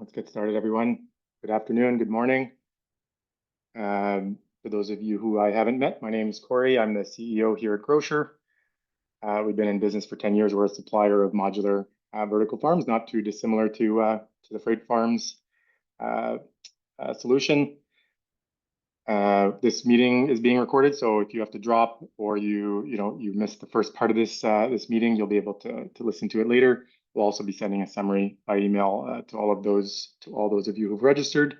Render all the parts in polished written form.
Let's get started, everyone. Good afternoon, good morning. For those of you who I haven't met, my name is Corey. I'm the CEO here at Growcer. We've been in business for 10 years. We're a supplier of modular vertical farms, not too dissimilar to the freight farms solution. This meeting is being recorded, so if you have to drop or you missed the first part of this meeting, you'll be able to listen to it later. We'll also be sending a summary by email to all those of you who've registered.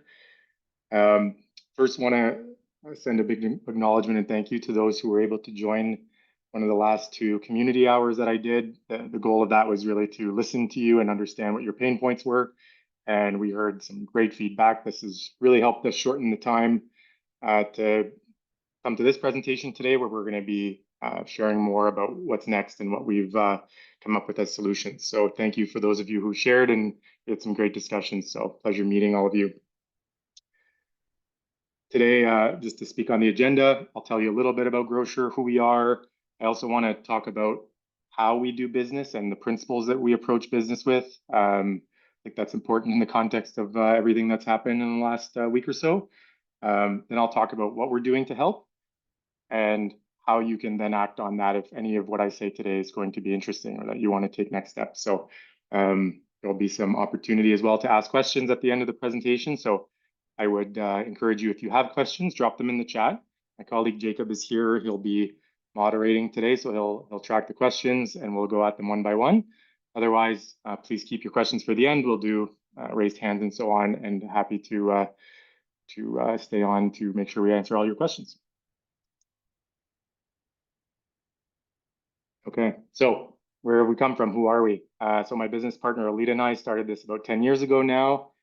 First, want to send a big acknowledgement and thank you to those who were able to join one of the last two community hours that I did. The goal of that was really to listen to you and understand what your pain points were, and we heard some great feedback. This has really helped us shorten the time to come to this presentation today, where we're going to be sharing more about what's next and what we've come up with as solutions. So thank you for those of you who shared, and we had some great discussions. So pleasure meeting all of you. Today, just to speak on the agenda, I'll tell you a little bit about Growcer, who we are. I also want to talk about how we do business and the principles that we approach business with. I think that's important in the context of everything that's happened in the last week or so. Then I'll talk about what we're doing to help and how you can then act on that if any of what I say today is going to be interesting or that you want to take next steps. So there'll be some opportunity as well to ask questions at the end of the presentation. So I would encourage you, if you have questions, drop them in the chat. My colleague Jacob is here. He'll be moderating today, so he'll track the questions and we'll go at them one by one. Otherwise, please keep your questions for the end. We'll do raised hands and so on, and happy to stay on to make sure we answer all your questions. Okay, so where have we come from? Who are we? So my business partner Alita and I started this about 10 years ago now.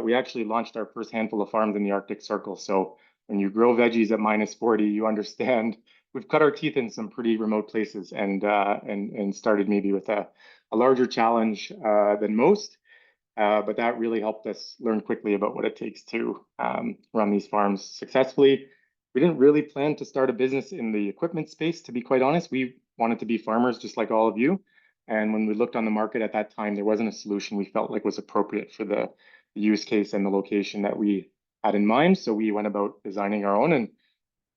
We actually launched our first handful of farms in the Arctic Circle. So when you grow veggies at -40, you understand we've cut our teeth in some pretty remote places, and started maybe with a larger challenge than most. But that really helped us learn quickly about what it takes to run these farms successfully. We didn't really plan to start a business in the equipment space, to be quite honest. We wanted to be farmers just like all of you. And when we looked on the market at that time, there wasn't a solution we felt like was appropriate for the use case and the location that we had in mind. So we went about designing our own. And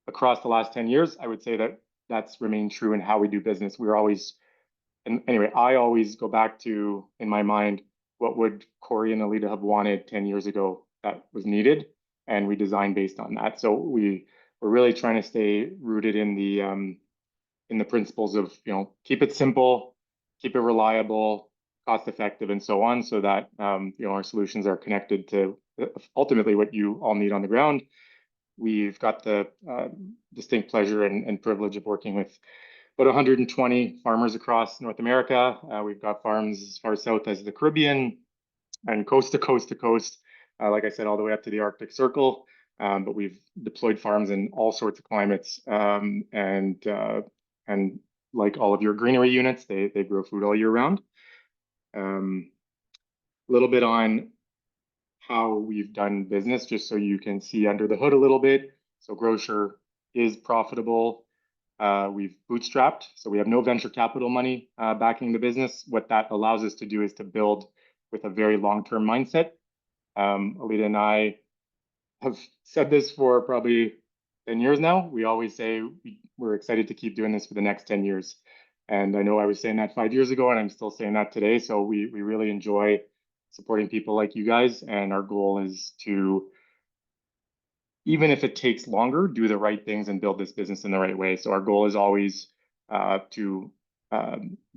across the last 10 years, I would say that that's remained true in how we do business. We're always, and anyway, I always go back to, in my mind, what would Corey and Alita have wanted 10 years ago that was needed, and we designed based on that. So we're really trying to stay rooted in the principles of, keep it simple, keep it reliable, cost effective, and so on, so that our solutions are connected to ultimately what you all need on the ground. We've got the distinct pleasure and privilege of working with about 120 farmers across North America. We've got farms as far south as the Caribbean and coast to coast to coast, like I said, all the way up to the Arctic Circle. But we've deployed farms in all sorts of climates, and like all of your greenery units, they grow food all year round. A little bit on how we've done business, just so you can see under the hood a little bit. So Growcer is profitable. We've bootstrapped, so we have no venture capital money backing the business. What that allows us to do is to build with a very long-term mindset. Alita and I have said this for probably 10 years now. We always say we're excited to keep doing this for the next 10 years. And I know I was saying that 5 years ago, and I'm still saying that today. So we really enjoy supporting people like you guys. And our goal is to, even if it takes longer, do the right things and build this business in the right way. So our goal is always to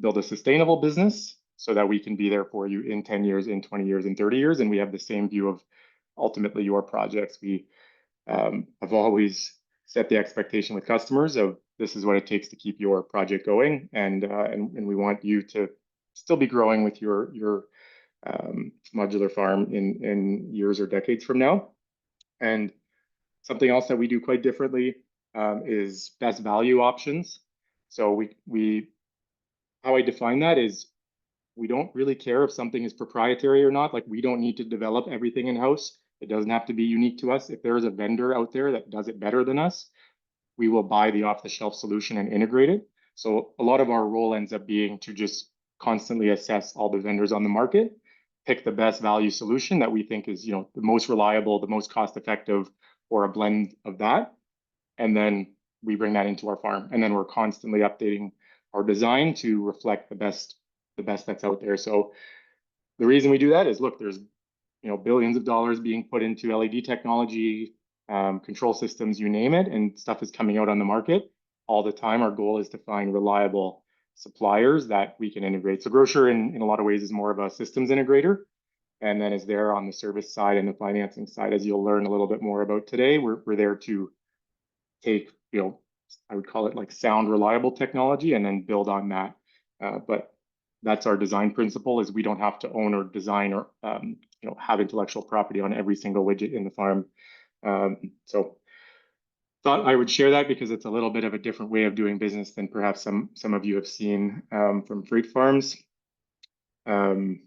build a sustainable business so that we can be there for you in 10 years, in 20 years, in 30 years. And we have the same view of ultimately your projects. We have always set the expectation with customers of this is what it takes to keep your project going. And we want you to still be growing with your modular farm in years or decades from now. And something else that we do quite differently is best value options. So how I define that is, we don't really care if something is proprietary or not. Like, we don't need to develop everything in-house. It doesn't have to be unique to us. If there is a vendor out there that does it better than us, we will buy the off-the-shelf solution and integrate it. So a lot of our role ends up being to just constantly assess all the vendors on the market pick the best value solution that we think is, the most reliable, the most cost effective, or a blend of that. And then we bring that into our farm. And then we're constantly updating our design to reflect the best that's out there. So the reason we do that is, look, there's billions of dollars being put into LED technology, control systems, you name it, and stuff is coming out on the market all the time. Our goal is to find reliable suppliers that we can integrate. So Growcer in a lot of ways is more of a systems integrator, and then is there on the service side and the financing side, as you'll learn a little bit more about today. We're there to take, I would call it like sound, reliable technology and then build on that. But that's our design principle, is we don't have to own or design or have intellectual property on every single widget in the farm. So thought I would share that because it's a little bit of a different way of doing business than perhaps some of you have seen from freight farms. To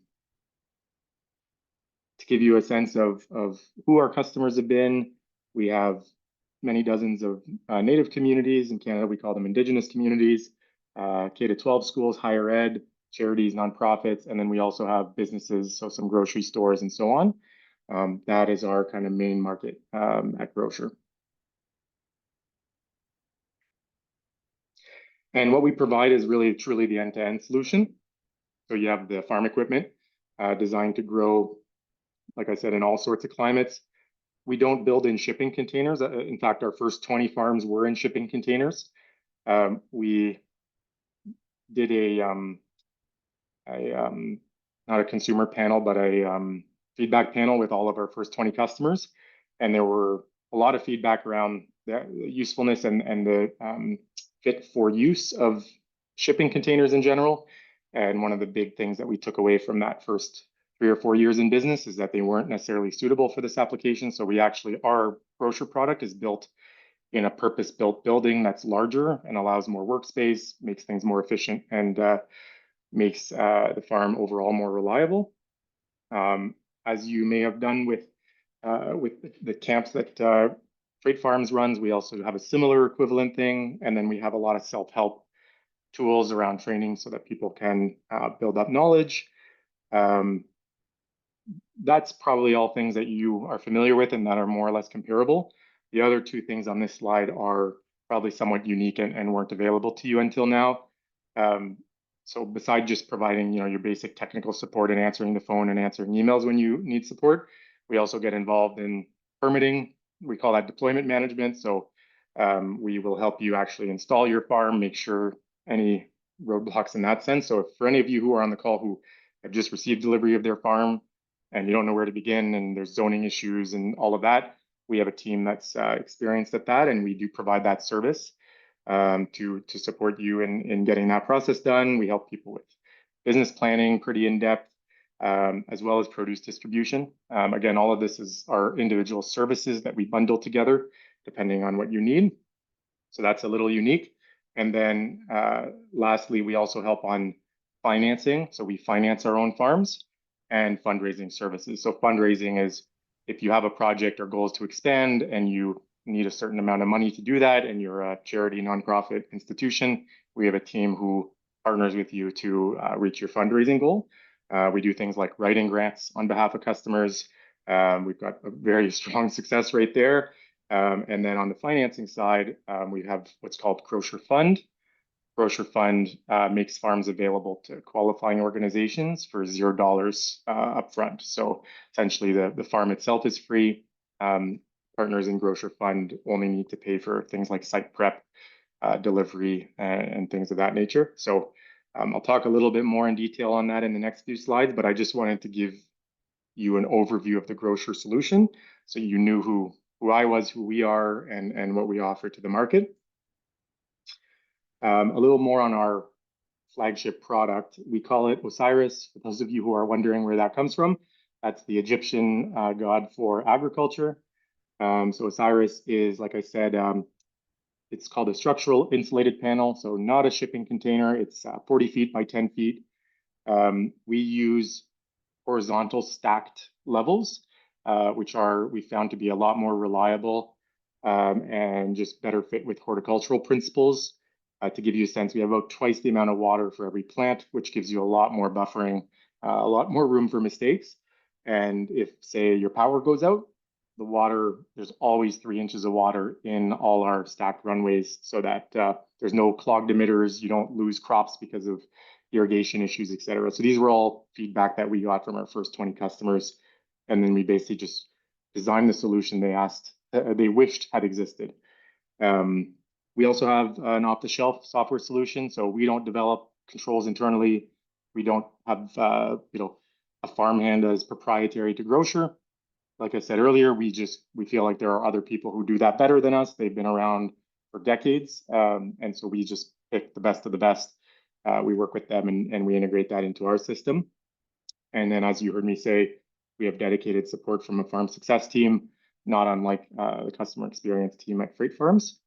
give you a sense of who our customers have been, we have many dozens of Native communities. In Canada, we call them Indigenous communities, K-12 schools, higher ed, charities, nonprofits, and then we also have businesses, so some grocery stores and so on. That is our kind of main market at Growcer. And what we provide is really truly the end-to-end solution. So you have the farm equipment designed to grow, like I said, in all sorts of climates. We don't build in shipping containers. In fact, our first 20 farms were in shipping containers. We did not a consumer panel, but a feedback panel with all of our first 20 customers. And there were a lot of feedback around the usefulness and the fit for use of shipping containers in general. And one of the big things that we took away from that first 3 or 4 years in business is that they weren't necessarily suitable for this application. So our Growcer product is built in a purpose-built building that's larger and allows more workspace, makes things more efficient, and makes the farm overall more reliable. As you may have done with the camps that Freight Farms runs, we also have a similar equivalent thing. And then we have a lot of self-help tools around training so that people can build up knowledge. That's probably all things that you are familiar with and that are more or less comparable. The other two things on this slide are probably somewhat unique and weren't available to you until now. So besides just providing, your basic technical support and answering the phone and answering emails when you need support, we also get involved in permitting. We call that deployment management. So we will help you actually install your farm, make sure any roadblocks in that sense. So if for any of you who are on the call who have just received delivery of their farm and you don't know where to begin and there's zoning issues and all of that, we have a team that's experienced at that, and we do provide that service to support you in getting that process done. We help people with business planning, pretty in-depth, as well as produce distribution. Again, all of this is our individual services that we bundle together depending on what you need. So that's a little unique. And then lastly, we also help on financing. So we finance our own farms and fundraising services. So fundraising is if you have a project or goals to expand and you need a certain amount of money to do that and you're a charity nonprofit institution, we have a team who partners with you to reach your fundraising goal. We do things like writing grants on behalf of customers. We've got a very strong success rate there. And then on the financing side, we have what's called Growcer Fund. Growcer Fund makes farms available to qualifying organizations for $0 upfront. So essentially the farm itself is free. Partners in Growcer Fund only need to pay for things like site prep, delivery, and things of that nature. So I'll talk a little bit more in detail on that in the next few slides, but I just wanted to give you an overview of the Growcer solution so you knew who I was, who we are, and what we offer to the market. A little more on our flagship product. We call it Osiris. For those of you who are wondering where that comes from, that's the Egyptian god for agriculture. So Osiris is, like I said, it's called a structural insulated panel, so not a shipping container. It's 40 feet by 10 feet. We use horizontal stacked levels, which we found to be a lot more reliable and just better fit with horticultural principles. To give you a sense, we have about twice the amount of water for every plant, which gives you a lot more buffering a lot more room for mistakes. And if, say, your power goes out, the water, there's always 3 inches of water in all our stacked runways so that there's no clogged emitters. You don't lose crops because of irrigation issues, et cetera. So these were all feedback that we got from our first 20 customers. And then we basically just designed the solution they wished had existed. We also have an off-the-shelf software solution, so we don't develop controls internally. We don't have a farmhand as proprietary to Growcer. Like I said earlier, we feel like there are other people who do that better than us. They've been around for decades, and so we just pick the best of the best. We work with them and we integrate that into our system. And then, as you heard me say, we have dedicated support from a farm success team, not unlike the customer experience team at Freight Farms.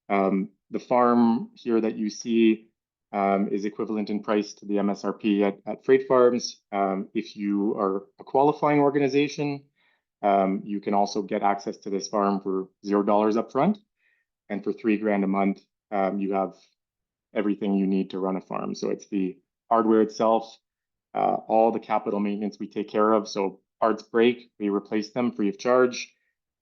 The farm here that you see is equivalent in price to the MSRP at Freight Farms. If you are a qualifying organization, you can also get access to this farm for $0 upfront. And for $3,000 a month, you have everything you need to run a farm. So it's the hardware itself, all the capital maintenance we take care of. So parts break, we replace them free of charge,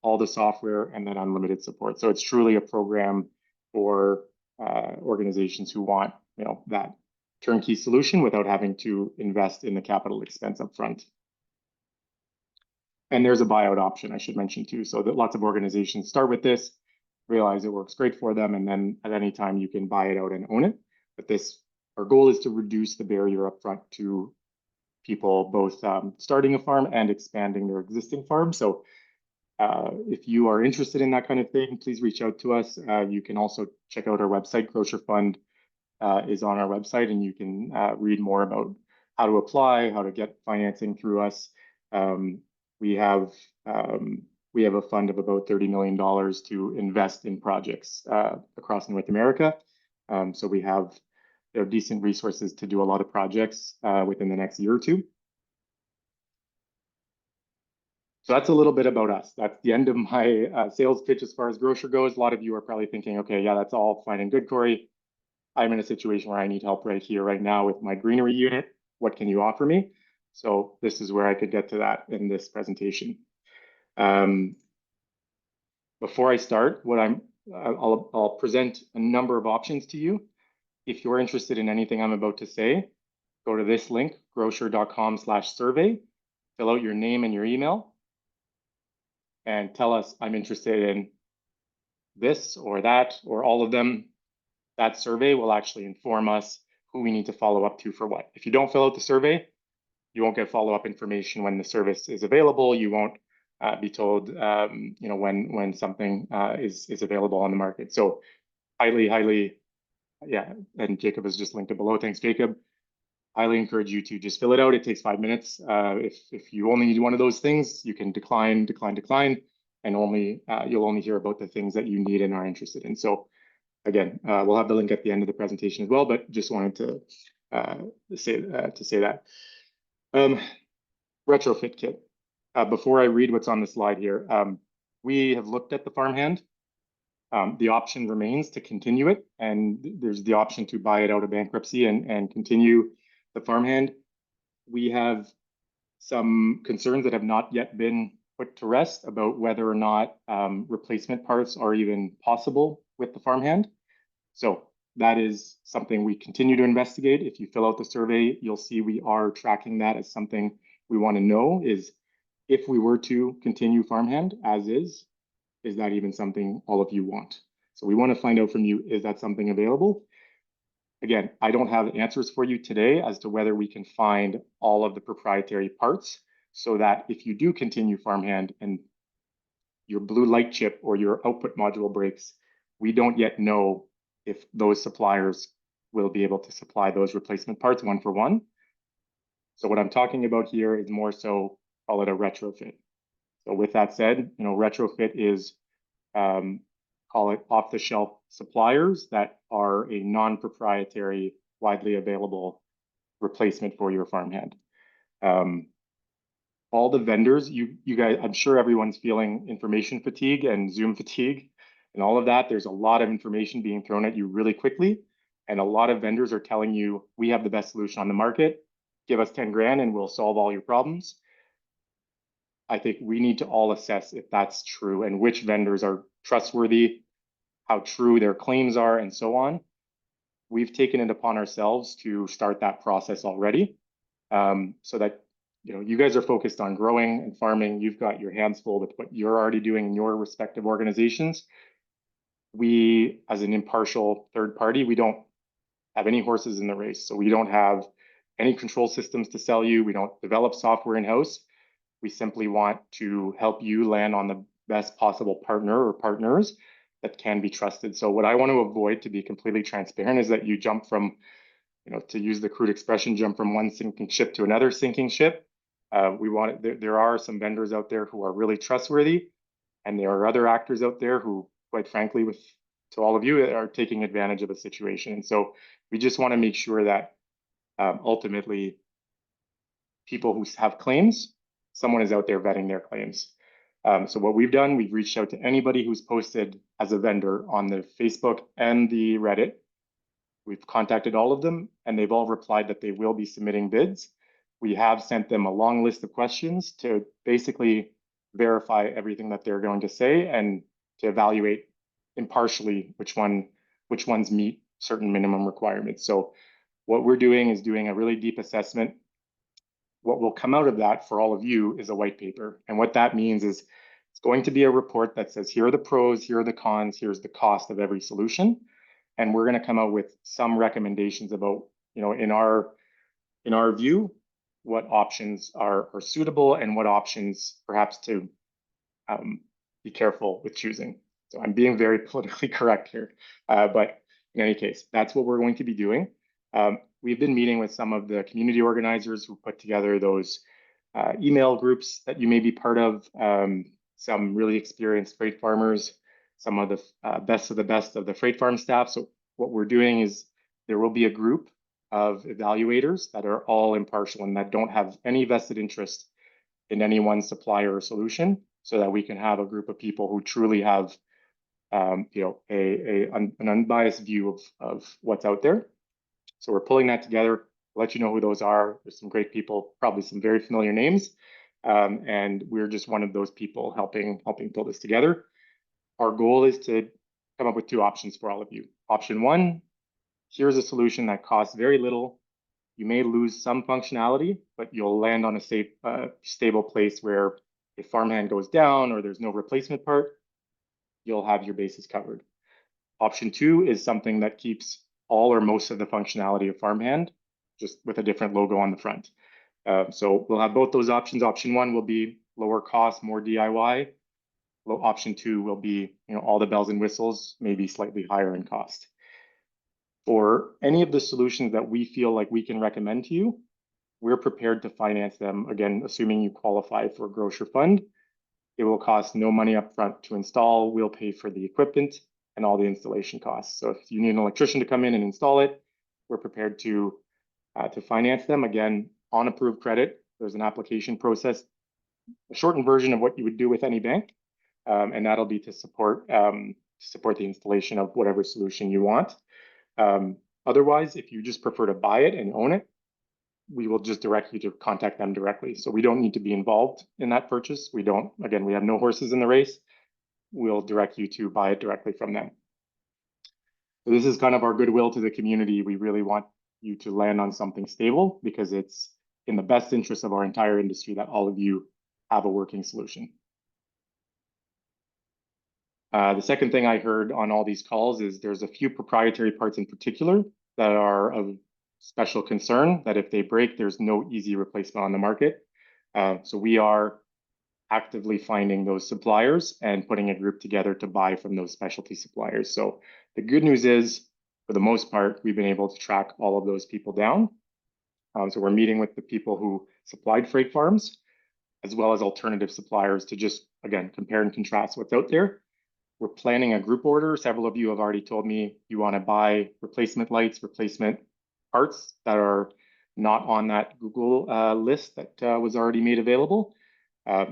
all the software, and then unlimited support. So it's truly a program for organizations who want, that turnkey solution without having to invest in the capital expense up front. And there's a buyout option, I should mention too, so that lots of organizations start with this, realize it works great for them, and then at any time you can buy it out and own it. But our goal is to reduce the barrier up front to people both starting a farm and expanding their existing farm. So if you are interested in that kind of thing, please reach out to us. You can also check out our website. Growcer Fund is on our website, and you can read more about how to apply, how to get financing through us. We have a fund of about $30 million to invest in projects across North America. So we have decent resources to do a lot of projects within the next year or two. So that's a little bit about us. That's the end of my sales pitch as far as Growcer goes. A lot of you are probably thinking, okay, yeah, that's all fine and good, Corey. I'm in a situation where I need help right here, right now with my greenery unit. What can you offer me? So this is where I could get to that in this presentation. Before I start, I'll present a number of options to you. If you're interested in anything I'm about to say, go to this link, growcer.com/survey, fill out your name and your email, and tell us I'm interested in this or that or all of them. That survey will actually inform us who we need to follow up to for what. If you don't fill out the survey, you won't get follow-up information when the service is available. You won't be told, when something is available on the market. So highly, yeah. And Jacob has just linked it below. Thanks, Jacob. Highly encourage you to just fill it out. It takes 5 minutes. If you only need one of those things, you can decline, and you'll only hear about the things that you need and are interested in. So again, we'll have the link at the end of the presentation as well, but just wanted to say that. Retrofit kit. Before I read what's on the slide here, we have looked at the farmhand. The option remains to continue it, and there's the option to buy it out of bankruptcy and continue the farmhand. We have some concerns that have not yet been put to rest about whether or not replacement parts are even possible with the farmhand. So that is something we continue to investigate. If you fill out the survey, you'll see we are tracking that as something we want to know is if we were to continue farmhand as is that even something all of you want? So we want to find out from you, is that something available? Again, I don't have answers for you today as to whether we can find all of the proprietary parts so that if you do continue farmhand and your blue light chip or your output module breaks, we don't yet know if those suppliers will be able to supply those replacement parts one for one. So what I'm talking about here is more so, call it a retrofit. So with that said, retrofit is, call it off-the-shelf suppliers that are a non-proprietary, widely available replacement for your farmhand. All the vendors, you guys, I'm sure everyone's feeling information fatigue and Zoom fatigue and all of that. There's a lot of information being thrown at you really quickly. And a lot of vendors are telling you, we have the best solution on the market. give us 10 grand and we'll solve all your problems. I think we need to all assess if that's true and which vendors are trustworthy, how true their claims are, and so on. We've taken it upon ourselves to start that process already, so that you guys are focused on growing and farming. You've got your hands full with what you're already doing in your respective organizations. We, as an impartial third party, we don't have any horses in the race. So we don't have any control systems to sell you. We don't develop software in-house. We simply want to help you land on the best possible partner or partners that can be trusted. So what I want to avoid, to be completely transparent, is that you jump from, to use the crude expression, jump from one sinking ship to another sinking ship. There are some vendors out there who are really trustworthy, and there are other actors out there who, quite frankly, to all of you, are taking advantage of the situation. And so we just want to make sure that ultimately people who have claims, someone is out there vetting their claims. So what we've done, we've reached out to anybody who's posted as a vendor on the Facebook and the Reddit. We've contacted all of them, and they've all replied that they will be submitting bids. We have sent them a long list of questions to basically verify everything that they're going to say and to evaluate impartially which ones meet certain minimum requirements. So what we're doing is doing a really deep assessment. What will come out of that for all of you is a white paper. And what that means is it's going to be a report that says, here are the pros, here are the cons, here's the cost of every solution. And we're going to come out with some recommendations about, in our view, what options are suitable and what options perhaps to be careful with choosing. So I'm being very politically correct here, but in any case, that's what we're going to be doing. We've been meeting with some of the community organizers who put together those email groups that you may be part of, some really experienced freight farmers, some of the best of the freight farm staff. So what we're doing is there will be a group of evaluators that are all impartial and that don't have any vested interest in any one supplier or solution, so that we can have a group of people who truly have an unbiased view of what's out there. So we're pulling that together. I'll let you know who those are. There's some great people, probably some very familiar names. And we're just one of those people helping pull this together. Our goal is to come up with two options for all of you. Option one, here's a solution that costs very little. You may lose some functionality, but you'll land on a safe, stable place where if farmhand goes down or there's no replacement part, you'll have your bases covered. Option two is something that keeps all or most of the functionality of farmhand, just with a different logo on the front. So we'll have both those options. Option one will be lower cost, more DIY. Option two will be, all the bells and whistles, maybe slightly higher in cost. For any of the solutions that we feel like we can recommend to you, we're prepared to finance them, again, assuming you qualify for a Growcer fund. It will cost no money up front to install. We'll pay for the equipment and all the installation costs. So if you need an electrician to come in and install it, we're prepared to finance them, again, on approved credit. There's an application process, a shortened version of what you would do with any bank, and that'll be to support the installation of whatever solution you want. Otherwise, if you just prefer to buy it and own it, we will just direct you to contact them directly. So we don't need to be involved in that purchase. We have no horses in the race. We'll direct you to buy it directly from them. So this is kind of our goodwill to the community. We really want you to land on something stable because it's in the best interest of our entire industry that all of you have a working solution. The second thing I heard on all these calls is there's a few proprietary parts in particular that are of special concern, that if they break, there's no easy replacement on the market. So we are actively finding those suppliers and putting a group together to buy from those specialty suppliers. So the good news is, for the most part, we've been able to track all of those people down. So we're meeting with the people who supplied freight farms, as well as alternative suppliers, to just, again, compare and contrast what's out there. We're planning a group order. Several of you have already told me you want to buy replacement lights, replacement parts that are not on that Google list that was already made available.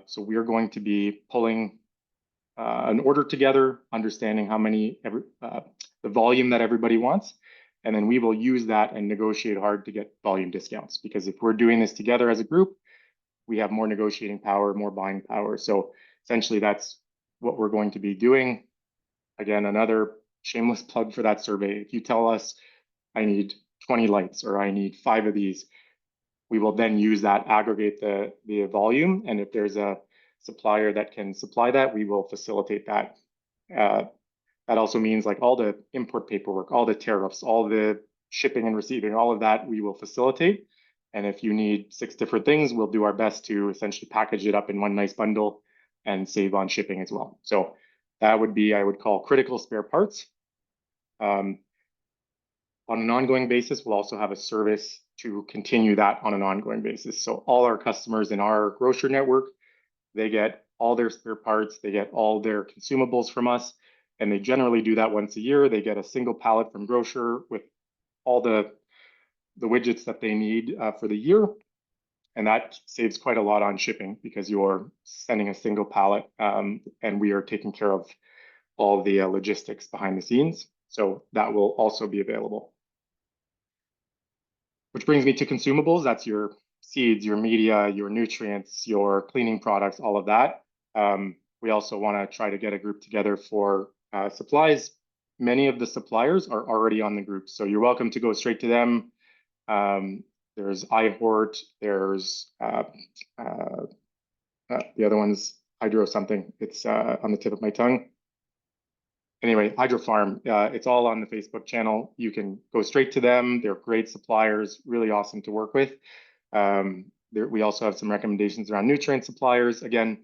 So we are going to be pulling an order together, understanding how many, the volume that everybody wants, And then we will use that and negotiate hard to get volume discounts. Because if we're doing this together as a group, we have more negotiating power, more buying power. So essentially that's what we're going to be doing. Again, another shameless plug for that survey. If you tell us I need 20 lights or I need 5 of these, we will then use that, aggregate the volume. And if there's a supplier that can supply that, we will facilitate that. That also means like all the import paperwork, all the tariffs, all the shipping and receiving, all of that we will facilitate. And if you need 6 different things, we'll do our best to essentially package it up in one nice bundle and save on shipping as well. So that would be, I would call, critical spare parts. On an ongoing basis, we'll also have a service to continue that on an ongoing basis. So all our customers in our Growcer network, they get all their spare parts, they get all their consumables from us, and they generally do that once a year. They get a single pallet from Growcer with all the widgets that they need for the year. And that saves quite a lot on shipping because you're sending a single pallet and we are taking care of all the logistics behind the scenes. So that will also be available. Which brings me to consumables. That's your seeds, your media, your nutrients, your cleaning products, all of that. We also want to try to get a group together for supplies. Many of the suppliers are already on the group, so you're welcome to go straight to them. There's iHort, there's the other one's Hydro something. It's on the tip of my tongue. Anyway, Hydro Farm, it's all on the Facebook channel. You can go straight to them. They're great suppliers, really awesome to work with. We also have some recommendations around nutrient suppliers. Again,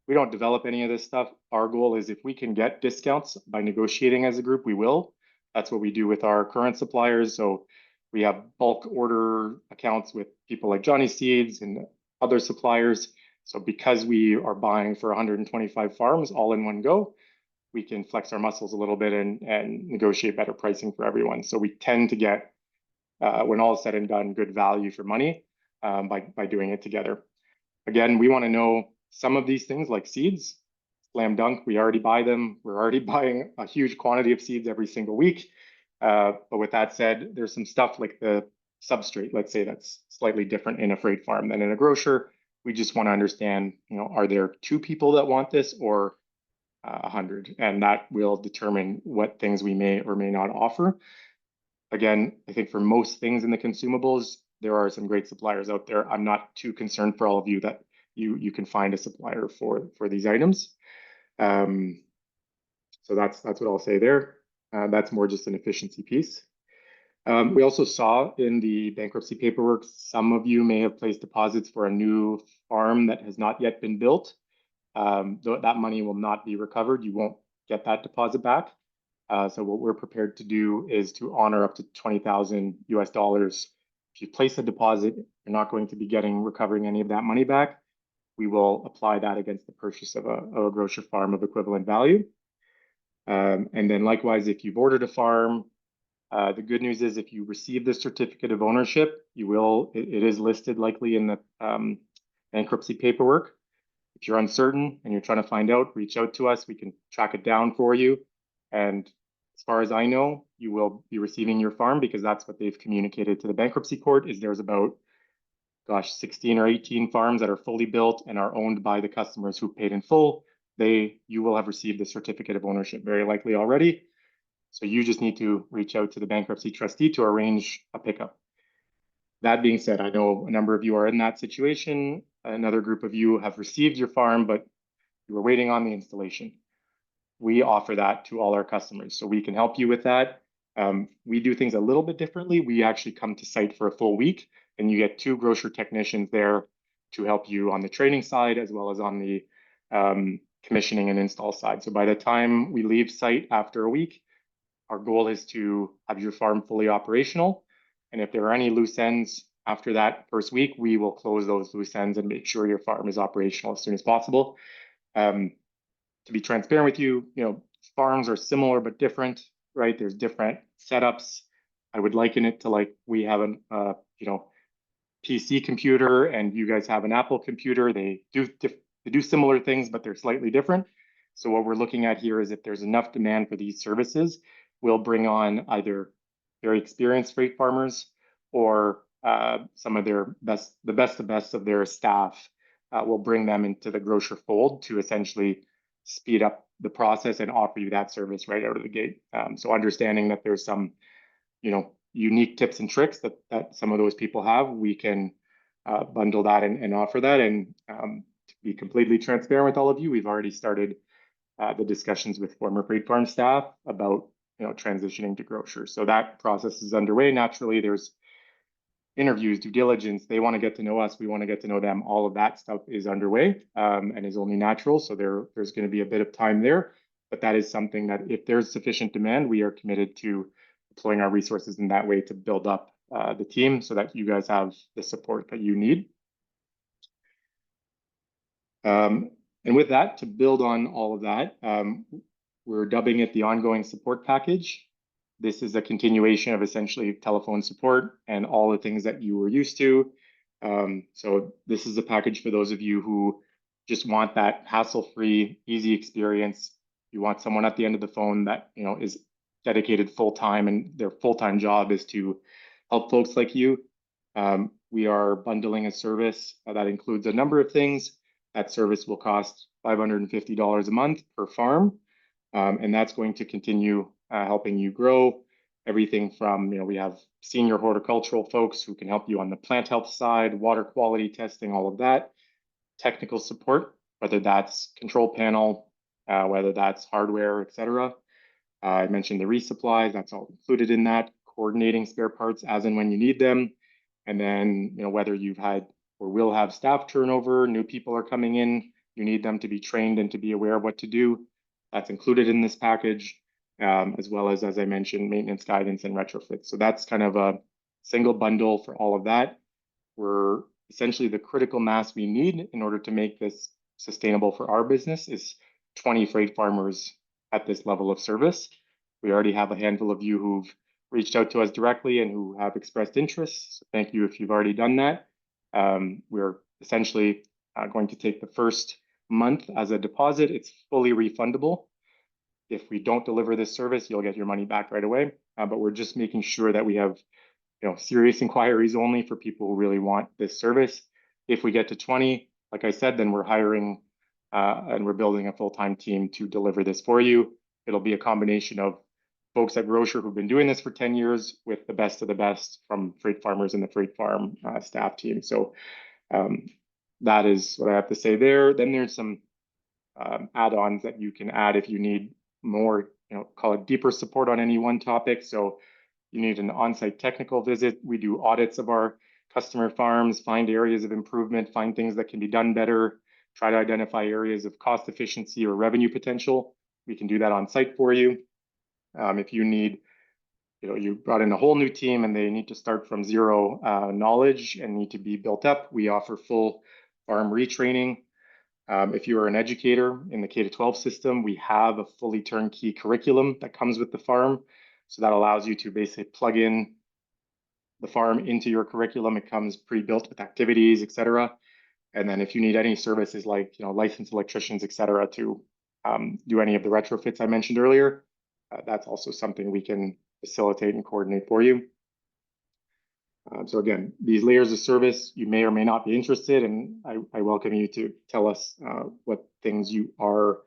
we don't develop any of this stuff. Our goal is if we can get discounts by negotiating as a group, we will. That's what we do with our current suppliers. So we have bulk order accounts with people like Johnny Seeds and other suppliers. So because we are buying for 125 farms all in one go, we can flex our muscles a little bit and negotiate better pricing for everyone. So we tend to get, when all is said and done, good value for money by doing it together. Again, we want to know some of these things like seeds, slam dunk, we already buy them. We're already buying a huge quantity of seeds every single week. But with that said, there's some stuff like the substrate, let's say, that's slightly different in a freight farm than in a grocer. We just want to understand, are there 2 people that want this or 100? And that will determine what things we may or may not offer. Again, I think for most things in the consumables, there are some great suppliers out there. I'm not too concerned for all of you that you can find a supplier for these items. So that's what I'll say there. That's more just an efficiency piece. We also saw in the bankruptcy paperwork, some of you may have placed deposits for a new farm that has not yet been built. That money will not be recovered. You won't get that deposit back. So what we're prepared to do is to honor up to $20,000 US. If you place a deposit, you're not going to be recovering any of that money back. We will apply that against the purchase of a grocer farm of equivalent value. And then likewise, if you've ordered a farm, the good news is if you receive the certificate of ownership, it is listed likely in the bankruptcy paperwork. If you're uncertain and you're trying to find out, reach out to us. We can track it down for you. And as far as I know, you will be receiving your farm because that's what they've communicated to the bankruptcy court. Is there's about, 16 or 18 farms that are fully built and are owned by the customers who paid in full. You will have received the certificate of ownership very likely already. So you just need to reach out to the bankruptcy trustee to arrange a pickup. That being said, I know a number of you are in that situation. Another group of you have received your farm, but you were waiting on the installation. We offer that to all our customers, so we can help you with that. We do things a little bit differently. We actually come to site for a full week, and you get 2 grocer technicians there to help you on the training side as well as on the commissioning and install side. So by the time we leave site after a week, our goal is to have your farm fully operational. And if there are any loose ends after that first week, we will close those loose ends and make sure your farm is operational as soon as possible. To be transparent with you, farms are similar but different, right? There's different setups. I would liken it to like we have an PC computer and you guys have an Apple computer. They do similar things, but they're slightly different. So what we're looking at here is if there's enough demand for these services, we'll bring on either very experienced freight farmers or some of the best of their staff. We'll bring them into the Growcer fold to essentially speed up the process and offer you that service right out of the gate. So understanding that there's some, unique tips and tricks that some of those people have, we can bundle that and offer that. And to be completely transparent with all of you, we've already started the discussions with former Freight Farm staff about transitioning to Growcer. So that process is underway. Naturally, there's interviews, due diligence. They want to get to know us. We want to get to know them. All of that stuff is underway and is only natural. So there's going to be a bit of time there. But that is something that if there's sufficient demand, we are committed to deploying our resources in that way to build up the team so that you guys have the support that you need. And with that, to build on all of that, we're dubbing it the ongoing support package. This is a continuation of essentially telephone support and all the things that you were used to. So this is a package for those of you who just want that hassle-free, easy experience. You want someone at the end of the phone that is dedicated full-time, and their full-time job is to help folks like you. We are bundling a service that includes a number of things. That service will cost $550 a month per farm, and that's going to continue helping you grow. Everything from, we have senior horticultural folks who can help you on the plant health side, water quality testing, all of that. Technical support, whether that's control panel, whether that's hardware, etc. I mentioned the resupplies, that's all included in that. Coordinating spare parts as and when you need them. And then, whether you've had or will have staff turnover, new people are coming in, you need them to be trained and to be aware of what to do. That's included in this package, as well as I mentioned, maintenance guidance and retrofits. So that's kind of a single bundle for all of that. We're essentially the critical mass we need in order to make this sustainable for our business is 20 freight farmers at this level of service. We already have a handful of you who've reached out to us directly and who have expressed interest. So thank you if you've already done that. We're essentially going to take the first month as a deposit. It's fully refundable. If we don't deliver this service, you'll get your money back right away. But we're just making sure that we have serious inquiries only for people who really want this service. If we get to 20, like I said, then we're hiring and we're building a full-time team to deliver this for you. It'll be a combination of folks at Growcer who've been doing this for 10 years with the best of the best from freight farmers and the freight farm staff team. So that is what I have to say there. Then there's some add-ons that you can add if you need more, call it deeper support on any one topic. So you need an on-site technical visit. We do audits of our customer farms, find areas of improvement, find things that can be done better, try to identify areas of cost efficiency or revenue potential. We can do that on site for you. If you need, you brought in a whole new team and they need to start from zero knowledge and need to be built up, we offer full farm retraining. If you are an educator in the K-12 system, we have a fully turnkey curriculum that comes with the farm. So that allows you to basically plug in the farm into your curriculum. It comes pre-built with activities, etc. And then if you need any services like licensed electricians, etc., to do any of the retrofits I mentioned earlier, that's also something we can facilitate and coordinate for you. So again, these layers of service, you may or may not be interested, and I welcome you to tell us what things you are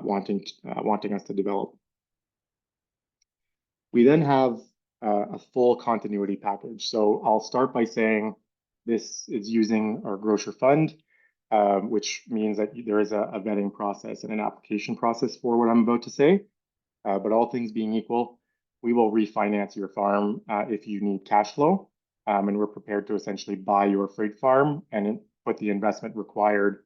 wanting us to develop. We then have a full continuity package. So I'll start by saying this is using our Growcer fund, which means that there is a vetting process and an application process for what I'm about to say. But all things being equal, we will refinance your farm if you need cash flow. And we're prepared to essentially buy your freight farm and put the investment required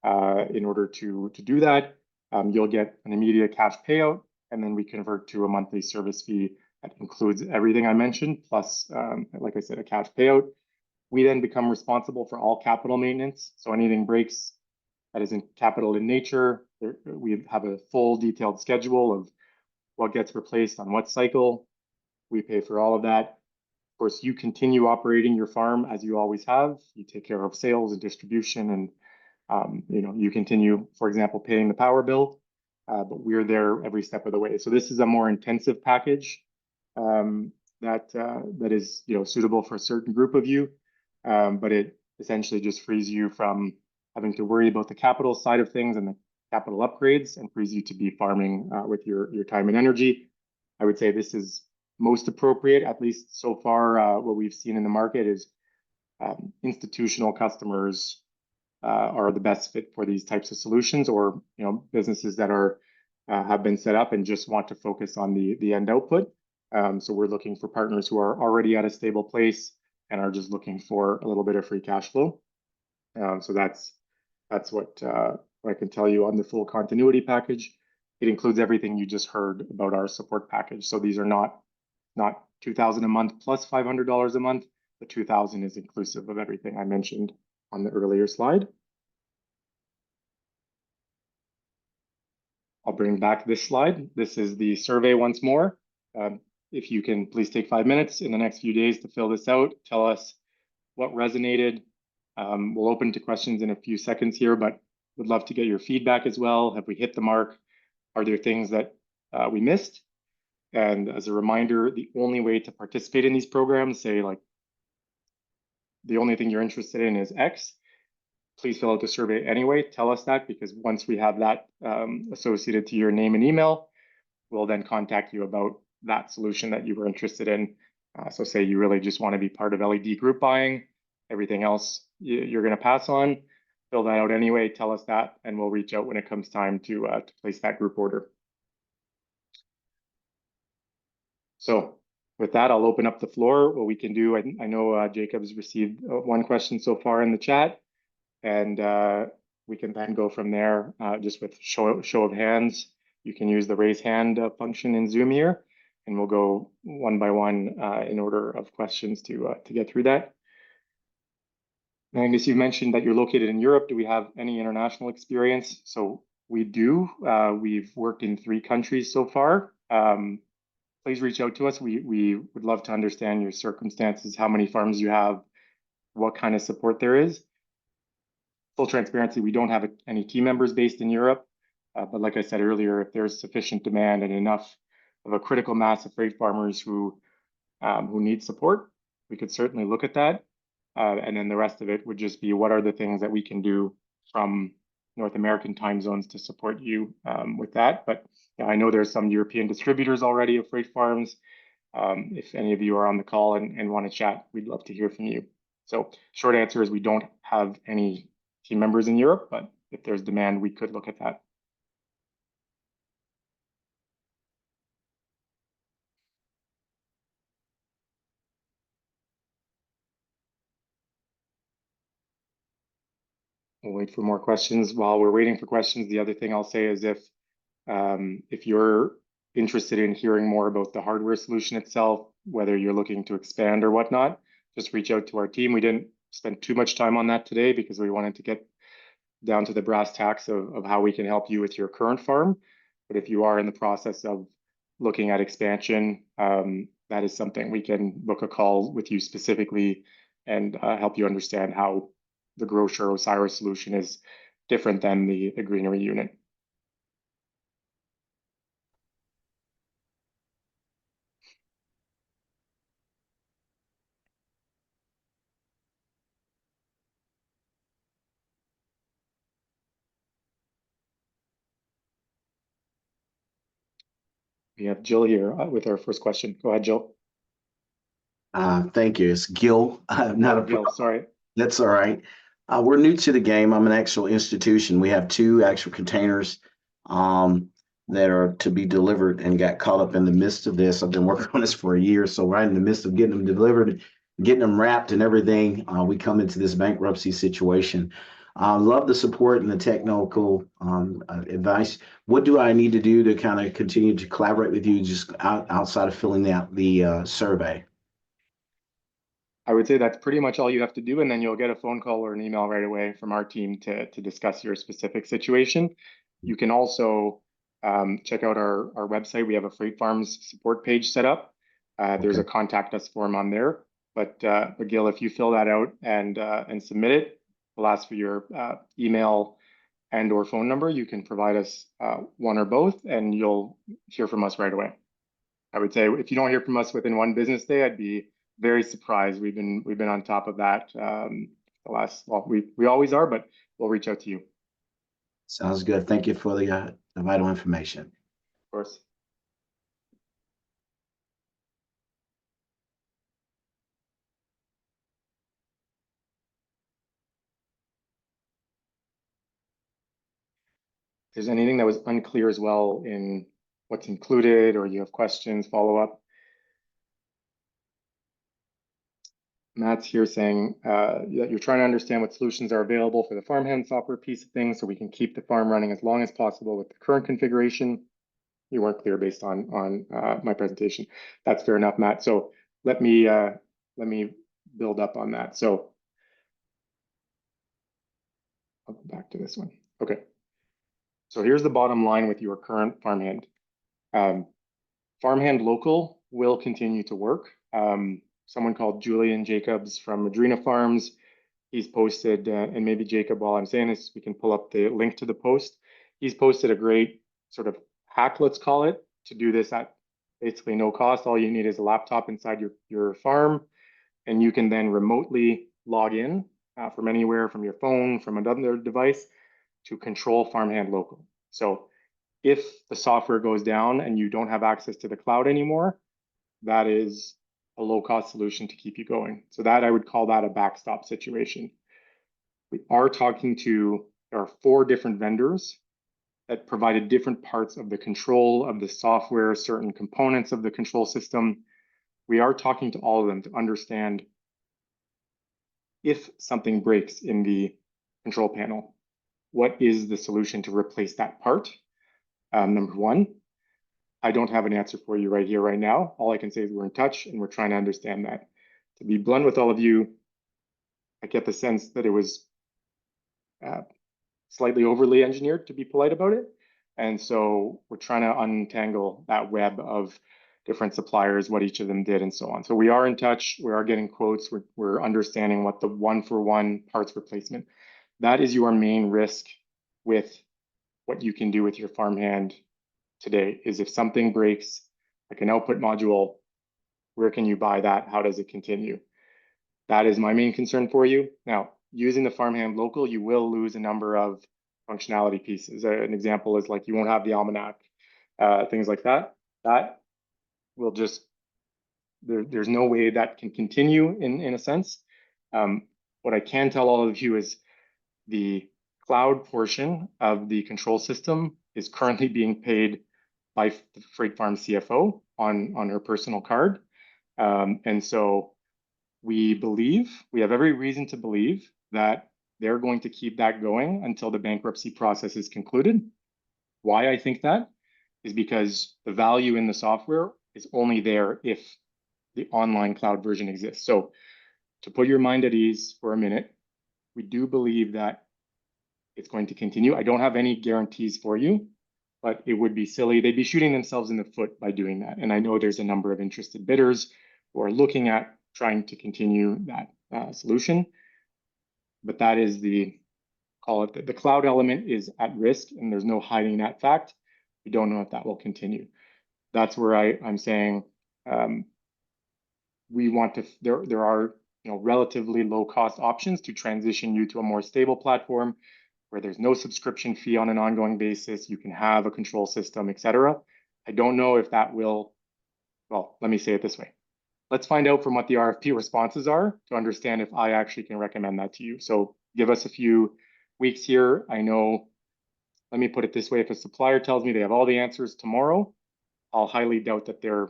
in order to do that. You'll get an immediate cash payout, and then we convert to a monthly service fee that includes everything I mentioned, plus, like I said, a cash payout. We then become responsible for all capital maintenance. So anything breaks that isn't capital in nature, we have a full detailed schedule of what gets replaced on what cycle. We pay for all of that. Of course, you continue operating your farm as you always have. You take care of sales and distribution, and you continue, for example, paying the power bill. But we're there every step of the way. So this is a more intensive package. that that is suitable for a certain group of you, but it essentially just frees you from having to worry about the capital side of things and the capital upgrades, and frees you to be farming with your time and energy. I would say this is most appropriate, at least so far. What we've seen in the market is institutional customers are the best fit for these types of solutions, or businesses that are have been set up and just want to focus on the end output. So we're looking for partners who are already at a stable place and are just looking for a little bit of free cash flow. So that's what I can tell you on the full continuity package. It includes everything you just heard about our support package. So these are not $2,000 a month plus $500 a month. The $2,000 is inclusive of everything I mentioned on the earlier slide. I'll bring back this slide. This is the survey once more. If you can please take 5 minutes in the next few days to fill this out, tell us what resonated. We'll open to questions in a few seconds here, but would love to get your feedback as well. Have we hit the mark? Are there things that we missed? And as a reminder, the only way to participate in these programs, say like the only thing you're interested in is X, please fill out the survey anyway. Tell us that, because once we have that associated to your name and email, we'll then contact you about that solution that you were interested in. So say you really just want to be part of LED group buying, everything else you're going to pass on, fill that out anyway, tell us that, and we'll reach out when it comes time to place that group order. So with that, I'll open up the floor. What we can do, I know Jacob's received one question so far in the chat, and we can then go from there just with show of hands. You can use the raise hand function in Zoom here, and we'll go one by one in order of questions to get through that. Magnus, you mentioned that you're located in Europe. Do we have any international experience? So we do. We've worked in 3 countries so far. Please reach out to us. We would love to understand your circumstances, how many farms you have, what kind of support there is. Full transparency, we don't have any team members based in Europe. But like I said earlier, if there's sufficient demand and enough of a critical mass of freight farmers who need support, we could certainly look at that. And then the rest of it would just be what are the things that we can do from North American time zones to support you with that. But yeah, I know there's some European distributors already of freight farms. If any of you are on the call and want to chat, we'd love to hear from you. So short answer is we don't have any team members in Europe, but if there's demand, we could look at that. We'll wait for more questions. While we're waiting for questions, the other thing I'll say is if you're interested in hearing more about the hardware solution itself, whether you're looking to expand or whatnot, just reach out to our team. We didn't spend too much time on that today because we wanted to get down to the brass tacks of how we can help you with your current farm. But if you are in the process of looking at expansion, that is something we can book a call with you specifically and help you understand how the Growcer Osiris solution is different than the greenery unit. We have Jill here with our first question. Go ahead, Jill. Thank you. It's Gil. Not a Gil, sorry. That's all right. We're new to the game. I'm an actual institution. We have 2 actual containers that are to be delivered and got caught up in the midst of this. I've been working on this for a year. So right in the midst of getting them delivered, getting them wrapped and everything, we come into this bankruptcy situation. Love the support and the technical advice. What do I need to do to kind of continue to collaborate with you just outside of filling out the survey? I would say that's pretty much all you have to do, and then you'll get a phone call or an email right away from our team to discuss your specific situation. You can also check out our website. We have a Freight Farms support page set up. There's a contact us form on there. But Gil, if you fill that out and submit it, we'll ask for your email and or phone number. You can provide us one or both, and you'll hear from us right away. I would say if you don't hear from us within one business day, I'd be very surprised. We've been on top of that the last, well, we always are, but we'll reach out to you, of Sounds good. Thank you for the vital information. course. If there's anything that was unclear as well in what's included, or you have questions, follow up. Matt's here saying that you're trying to understand what solutions are available for the farmhand software piece of things so we can keep the farm running as long as possible with the current configuration. You weren't clear based on my presentation. That's fair enough, Matt. So let me build up on that. So I'll go back to this one. Okay. So here's the bottom line with your current farmhand. Farmhand local will continue to work. Someone called Julian Jacobs from Madrina Farms, he's posted, and maybe Jacob, while I'm saying this, we can pull up the link to the post. He's posted a great sort of hack, let's call it, to do this at basically no cost. All you need is a laptop inside your farm, and you can then remotely log in from anywhere, from your phone, from another device, to control farmhand local. So if the software goes down and you don't have access to the cloud anymore, that is a low-cost solution to keep you going. So that, I would call that a backstop situation. We are talking to, there are 4 different vendors that provided different parts of the control of the software, certain components of the control system. We are talking to all of them to understand if something breaks in the control panel, what is the solution to replace that part? Number 1, I don't have an answer for you right here, right now. All I can say is we're in touch and we're trying to understand that. To be blunt with all of you, I get the sense that it was slightly overly engineered, to be polite about it. And so we're trying to untangle that web of different suppliers, what each of them did, and so on. So we are in touch. We are getting quotes. We're understanding what the one-for-one parts replacement. That is your main risk with what you can do with your farmhand today, is if something breaks, like an output module, where can you buy that? How does it continue? That is my main concern for you. Now, using the farmhand local, you will lose a number of functionality pieces. An example is like you won't have the almanac, things like that. That will just, there's no way that can continue in a sense. What I can tell all of you is the cloud portion of the control system is currently being paid by the Freight Farm CFO on her personal card. And so we have every reason to believe that they're going to keep that going until the bankruptcy process is concluded. Why I think that is because the value in the software is only there if the online cloud version exists. So to put your mind at ease for a minute, we do believe that it's going to continue. I don't have any guarantees for you, but it would be silly. They'd be shooting themselves in the foot by doing that. And I know there's a number of interested bidders who are looking at trying to continue that solution. But that is call it the cloud element is at risk, and there's no hiding that fact. We don't know if that will continue. That's where I'm saying we want to, there are relatively low cost options to transition you to a more stable platform where there's no subscription fee on an ongoing basis. You can have a control system, etc. I don't know if that will, well, let me say it this way. Let's find out from what the RFP responses are to understand if I actually can recommend that to you. So give us a few weeks here. I know, let me put it this way. If a supplier tells me they have all the answers tomorrow, I'll highly doubt that their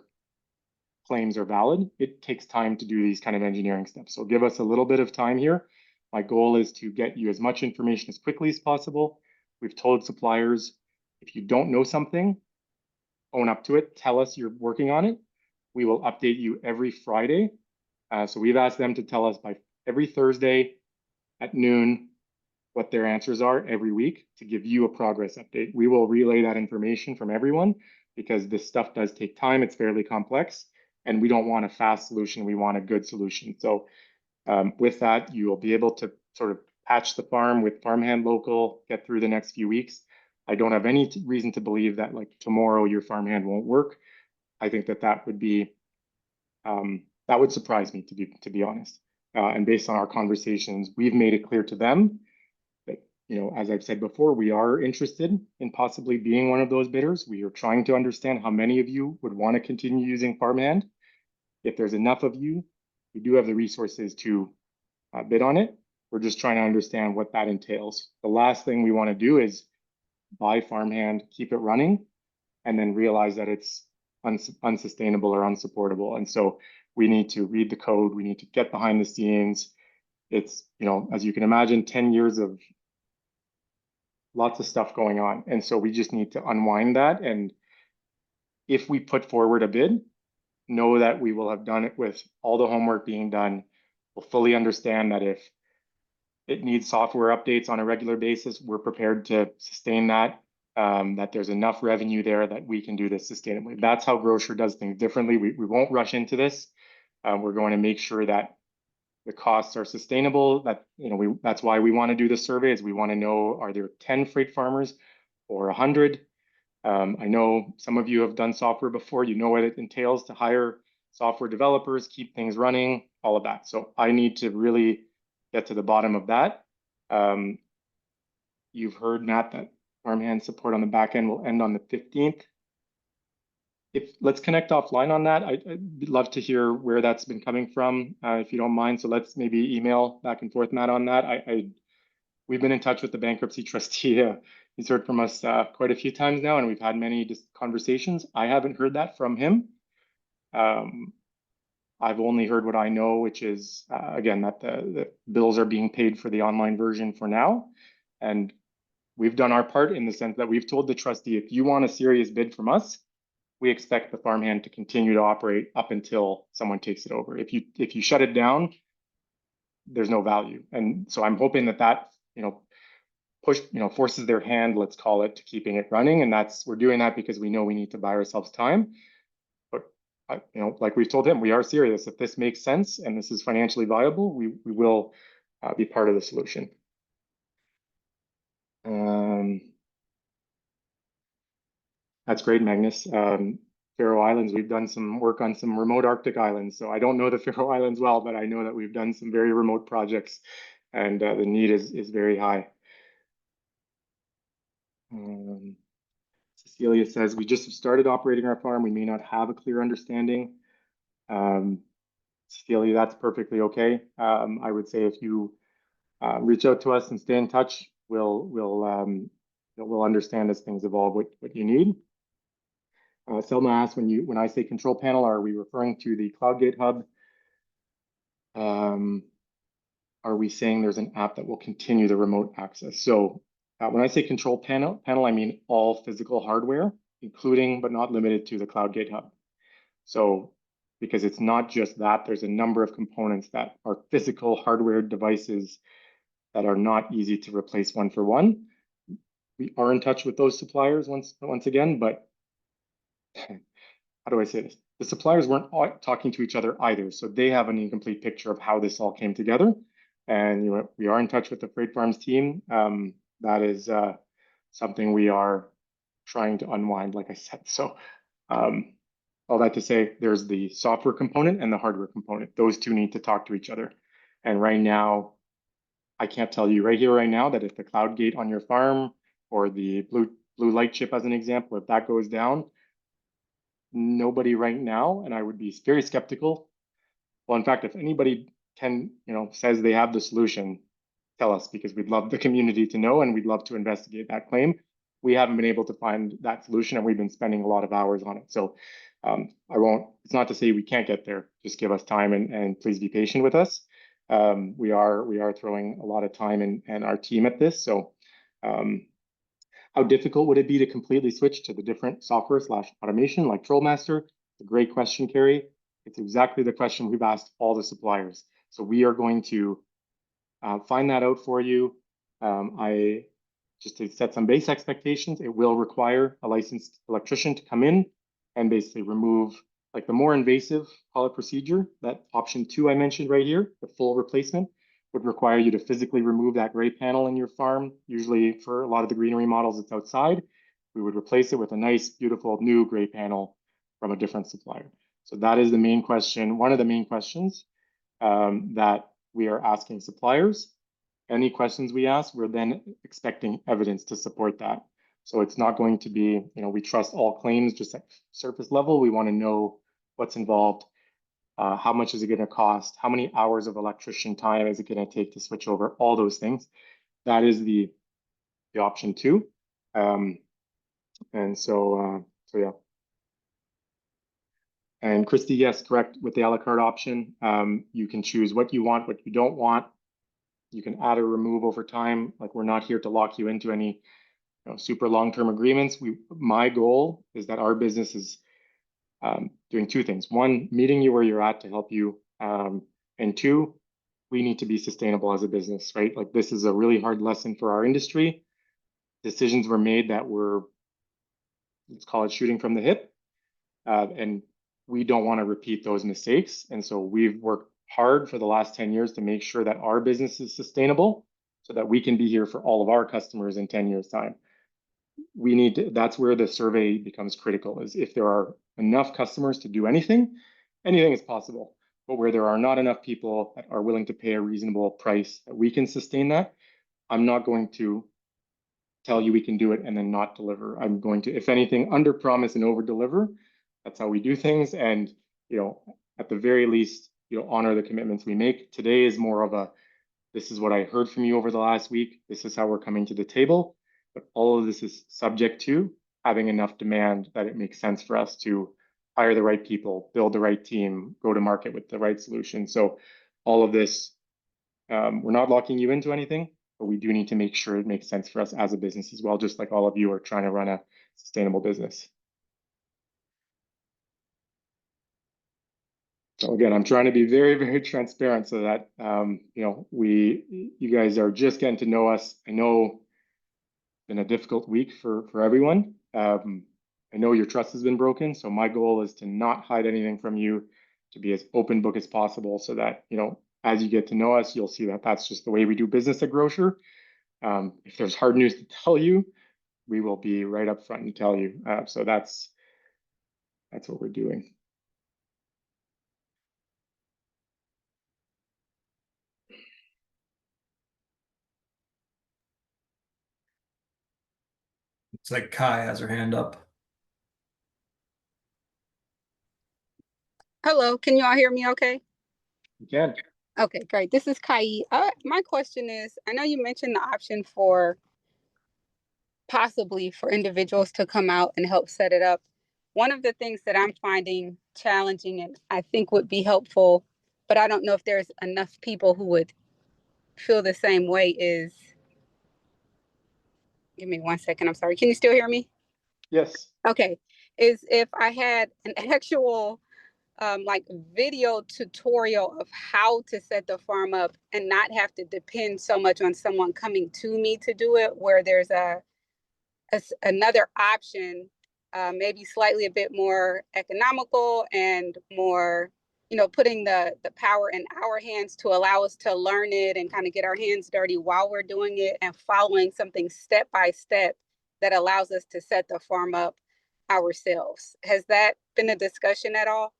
claims are valid. It takes time to do these kind of engineering steps. So give us a little bit of time here. My goal is to get you as much information as quickly as possible. We've told suppliers, if you don't know something, own up to it. Tell us you're working on it. We will update you every Friday. So we've asked them to tell us by every Thursday at noon what their answers are every week to give you a progress update. We will relay that information from everyone because this stuff does take time. It's fairly complex and we don't want a fast solution. We want a good solution. So with that, you will be able to sort of patch the farm with farmhand local, get through the next few weeks. I don't have any reason to believe that like tomorrow your farmhand won't work. I think that would be that would surprise me, to be honest. And based on our conversations, we've made it clear to them that, as I've said before, we are interested in possibly being one of those bidders. We are trying to understand how many of you would want to continue using farmhand. If there's enough of you, we do have the resources to bid on it. We're just trying to understand what that entails. The last thing we want to do is buy farmhand, keep it running, and then realize that it's unsustainable or unsupportable. And so we need to read the code. We need to get behind the scenes. It's, as you can imagine, 10 years of lots of stuff going on. And so we just need to unwind that. And if we put forward a bid, know that we will have done it with all the homework being done. We'll fully understand that if it needs software updates on a regular basis, we're prepared to sustain that, that there's enough revenue there that we can do this sustainably. That's how Growcer does things differently. We won't rush into this. We're going to make sure that the costs are sustainable. That, that's why we want to do the survey, is we want to know, are there 10 freight farmers or 100? I know some of you have done software before. You know what it entails to hire software developers, keep things running, all of that. So I need to really get to the bottom of that. You've heard, Matt, that farmhand support on the back end will end on the 15th. Let's connect offline on that. I'd love to hear where that's been coming from, if you don't mind. So let's maybe email back and forth, Matt, on that. We've been in touch with the bankruptcy trustee. He's heard from us quite a few times now, and we've had many conversations. I haven't heard that from him. I've only heard what I know, which is, again, that the bills are being paid for the online version for now. And we've done our part in the sense that we've told the trustee, if you want a serious bid from us, we expect the farmhand to continue to operate up until someone takes it over. If you shut it down, there's no value. And so I'm hoping that forces their hand, let's call it, to keeping it running. And we're doing that because we know we need to buy ourselves time. But like we've told him, we are serious. If this makes sense and this is financially viable, we will be part of the solution. That's great, Magnus. Faroe Islands, we've done some work on some remote Arctic islands. So I don't know the Faroe Islands well, but I know that we've done some very remote projects, and the need is very high. Cecilia says, we just started operating our farm. We may not have a clear understanding. Cecilia, that's perfectly okay. I would say if you reach out to us and stay in touch, we'll understand as things evolve what you need. Selma asked, when I say control panel, are we referring to the CloudGate hub? Are we saying there's an app that will continue the remote access? So when I say control panel, I mean all physical hardware, including but not limited to the CloudGate hub. So because it's not just that, there's a number of components that are physical hardware devices that are not easy to replace one for one. We are in touch with those suppliers once again, but how do I say this? The suppliers weren't talking to each other either, so they have an incomplete picture of how this all came together. And we are in touch with the Freight Farms team. That is something we are trying to unwind, like I said. So all that to say, there's the software component and the hardware component. Those two need to talk to each other. And right now, I can't tell you right here, right now, that if the CloudGate on your farm or the blue light chip, as an example, if that goes down, nobody right now, and I would be very skeptical. Well, in fact, if anybody says they have the solution, tell us, because we'd love the community to know, and we'd love to investigate that claim. We haven't been able to find that solution, and we've been spending a lot of hours on it. So it's not to say we can't get there. Just give us time and please be patient with us. We are throwing a lot of time and our team at this. So how difficult would it be to completely switch to the different software / automation like Trollmaster? It's a great question, Carrie. It's exactly the question we've asked all the suppliers. So we are going to find that out for you. Just to set some base expectations, it will require a licensed electrician to come in and basically remove, like, the more invasive, call it, procedure. That option 2 I mentioned right here, the full replacement, would require you to physically remove that gray panel in your farm. Usually for a lot of the greenery models, it's outside. We would replace it with a nice, beautiful new gray panel from a different supplier? So that is the main question, one of the main questions that we are asking suppliers. Any questions we ask, we're then expecting evidence to support that. So it's not going to be, we trust all claims just at surface level. We want to know what's involved. How much is it going to cost? How many hours of electrician time is it going to take to switch over? All those things. That is the option 2. And so yeah. And Christy, yes, correct. With the a la carte option, you can choose what you want, what you don't want. You can add or remove over time. Like, we're not here to lock you into any super long-term agreements. My goal is that our business is doing 2 things. 1, meeting you where you're at to help you. And 2, we need to be sustainable as a business, right? Like, this is a really hard lesson for our industry. Decisions were made that were, let's call it shooting from the hip. And we don't want to repeat those mistakes. And so we've worked hard for the last 10 years to make sure that our business is sustainable so that we can be here for all of our customers in 10 years' time. That's where the survey becomes critical, is if there are enough customers to do anything is possible. But where there are not enough people that are willing to pay a reasonable price that we can sustain that, I'm not going to tell you we can do it and then not deliver. I'm going to, if anything, under promise and over deliver. That's how we do things. And, at the very least, honor the commitments we make. Today is more of a, this is what I heard from you over the last week. This is how we're coming to the table. But all of this is subject to having enough demand that it makes sense for us to hire the right people, build the right team, go to market with the right solution. So all of this, we're not locking you into anything, but we do need to make sure it makes sense for us as a business as well, just like all of you are trying to run a sustainable business. So again, I'm trying to be very, very transparent so that, you guys are just getting to know us. I know it's been a difficult week for everyone. I know your trust has been broken. So my goal is to not hide anything from you, to be as open book as possible so that, as you get to know us, you'll see that that's just the way we do business at Growcer. If there's hard news to tell you, we will be right up front and tell you. So that's what we're doing. It's like Kai has her hand up. Hello, can you all hear me okay? You can. Okay, great. This is Kai. My question is, I know you mentioned the option for possibly for individuals to come out and help set it up. One of the things that I'm finding challenging and I think would be helpful, but I don't know if there's enough people who would feel the same way is, give me 1 second, I'm sorry. Can you still hear me? Yes. Okay, is if I had an actual like video tutorial of how to set the farm up and not have to depend so much on someone coming to me to do it, where there's another option, maybe slightly a bit more economical and more, putting the power in our hands to allow us to learn it and kind of get our hands dirty while we're doing it and following something step by step that allows us to set the farm up ourselves. Has that been a discussion at all?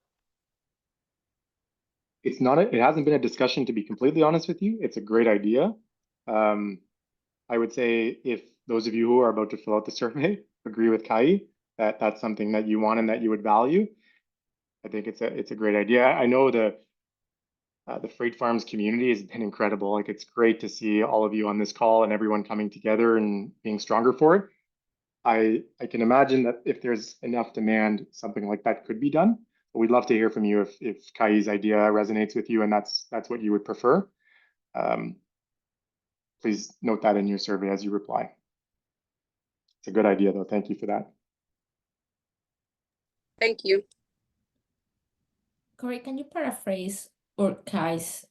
It's not, it hasn't been a discussion, to be completely honest with you. It's a great idea. I would say if those of you who are about to fill out the survey agree with Kai, that that's something that you want and that you would value, I think it's a great idea. I know the Freight Farms community has been incredible. Like, it's great to see all of you on this call and everyone coming together and being stronger for it. I can imagine that if there's enough demand, something like that could be done. But we'd love to hear from you if Kai's idea resonates with you and that's what you would prefer. Please note that in your survey as you reply. It's a good idea, though. Thank you for that. Thank you. Corey, can you paraphrase or Kai's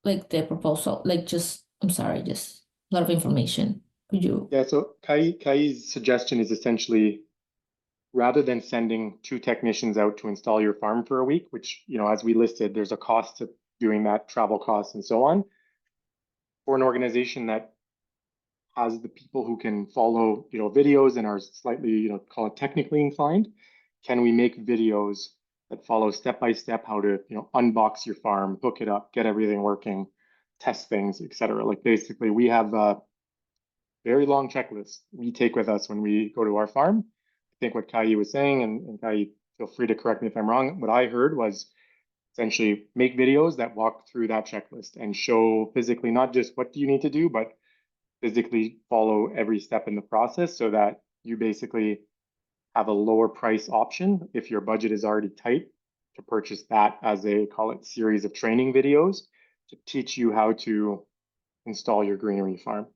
like the proposal? Like, just I'm sorry, just a lot of information. Could you? Yeah, so Kai's suggestion is essentially, rather than sending 2 technicians out to install your farm for a week, which, as we listed, there's a cost to doing that, travel costs and so on, for an organization that has the people who can follow, videos and are slightly, call it technically inclined, can we make videos that follow step by step how to, unbox your farm, hook it up, get everything working, test things, etc. Like basically, we have a very long checklist we take with us when we go to our farm. I think what Kai was saying, and Kai, feel free to correct me if I'm wrong. What I heard was essentially make videos that walk through that checklist and show physically not just what do you need to do, but physically follow every step in the process so that you basically have a lower price option if your budget is already tight to purchase that as a, call it, series of training videos to teach you how to install your greenery farm.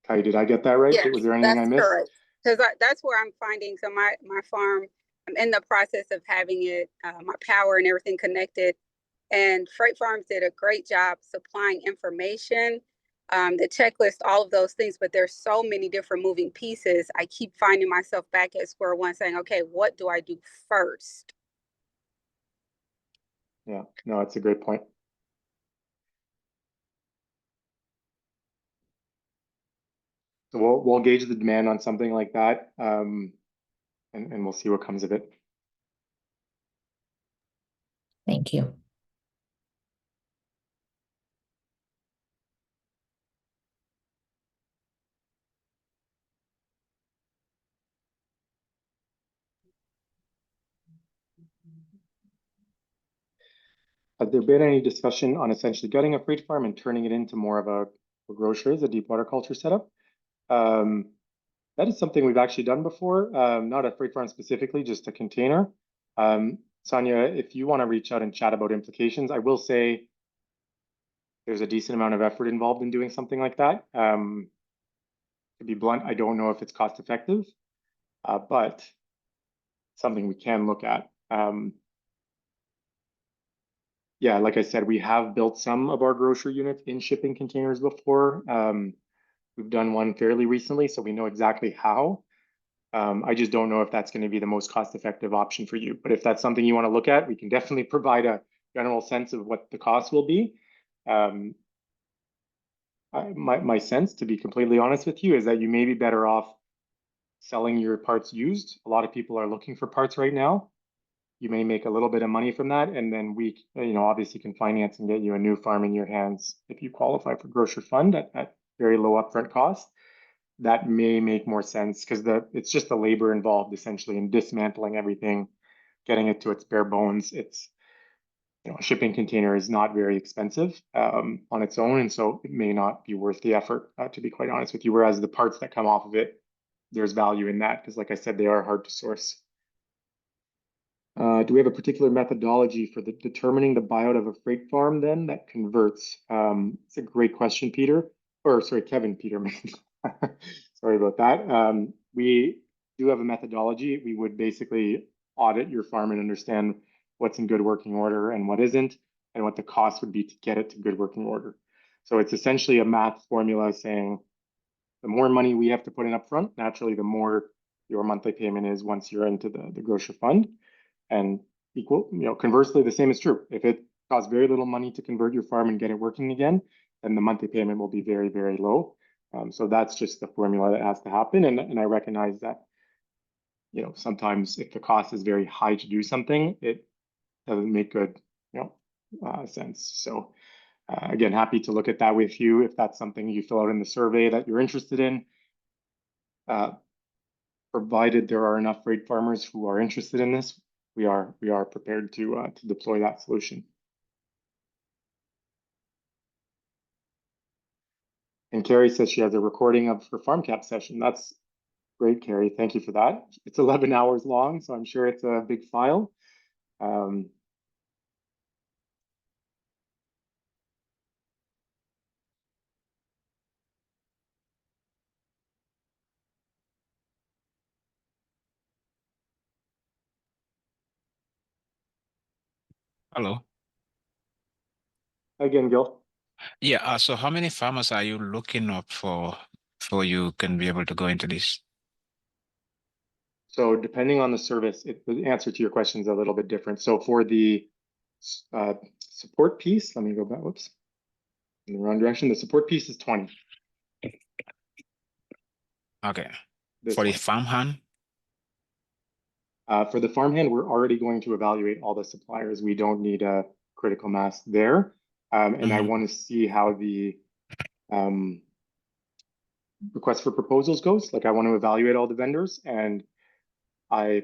Kai, did I get that right? Yes, Was there anything I missed? correct. Because that's where I'm finding. So my farm, I'm in the process of having it, my power and everything connected. And Freight Farms did a great job supplying information, the checklist, all of those things. But there's so many different moving pieces. I keep finding myself back at square one saying, okay, what do I do first? Yeah, no, that's a great point. So we'll gauge the demand on something like that, and we'll see what comes of it. Thank you. Has there been any discussion on essentially gutting a freight farm and turning it into more of a grocer as a deep water culture setup? That is something we've actually done before, not a freight farm specifically, just a container. Sonia, if you want to reach out and chat about implications, I will say there's a decent amount of effort involved in doing something like that. To be blunt, I don't know if it's cost effective, but something we can look at. Yeah, like I said, we have built some of our grocer units in shipping containers before. We've done one fairly recently, so we know exactly how. I just don't know if that's going to be the most cost-effective option for you. But if that's something you want to look at, we can definitely provide a general sense of what the cost will be. My sense, to be completely honest with you, is that you may be better off selling your parts used. A lot of people are looking for parts right now. You may make a little bit of money from that, and then we, obviously can finance and get you a new farm in your hands if you qualify for Grocer Fund at very low upfront cost. That may make more sense because it's just the labor involved essentially in dismantling everything, getting it to its bare bones. It's, a shipping container is not very expensive on its own, and so it may not be worth the effort, to be quite honest with you. Whereas the parts that come off of it, there's value in that because, like I said, they are hard to source. Do we have a particular methodology for determining the buyout of a freight farm then that converts? It's a great question, Peter. Or sorry, Kevin Peterman. Sorry about that. We do have a methodology. We would basically audit your farm and understand what's in good working order and what isn't, and what the cost would be to get it to good working order. So it's essentially a math formula saying the more money we have to put in up front, naturally, the more your monthly payment is once you're into the grocer fund. And conversely, the same is true. If it costs very little money to convert your farm and get it working again, then the monthly payment will be very, very low. So that's just the formula that has to happen. And I recognize that, sometimes if the cost is very high to do something, it doesn't make good, sense. So again, happy to look at that with you if that's something you fill out in the survey that you're interested in. Provided there are enough freight farmers who are interested in this, we are prepared to deploy that solution. And Carrie says she has a recording of her farm cap session. That's great, Carrie. Thank you for that. It's 11 hours long, so I'm sure it's a big file. Hello. Again, Gil. Yeah. So how many farmers are you looking up for you can be able to go into this? So depending on the service, the answer to your question is a little bit different. So for the support piece, let me go back. Whoops, in the wrong direction. The support piece is 20. Okay. This For the one. farmhand? For the farmhand, we're already going to evaluate all the suppliers. We don't need a critical mass there. And I want to see how the request for proposals goes. Like I want to evaluate all the vendors, and I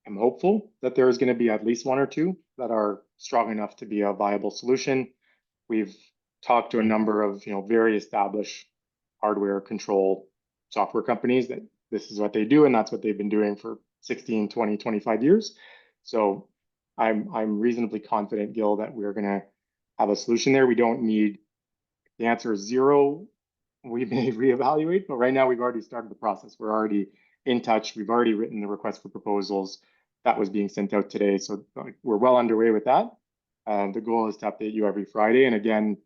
am hopeful that there is going to be at least one or two that are strong enough to be a viable solution. We've talked to a number of very established hardware control software companies that this is what they do, and that's what they've been doing for 16, 20, 25 years. So I'm reasonably confident, Gil, that we're going to have a solution there. We don't need, the answer is 0. We may reevaluate, but right now we've already started the process. We're already in touch. We've already written the request for proposals that was being sent out today. So we're well underway with that. The goal is to update you every Friday. And again,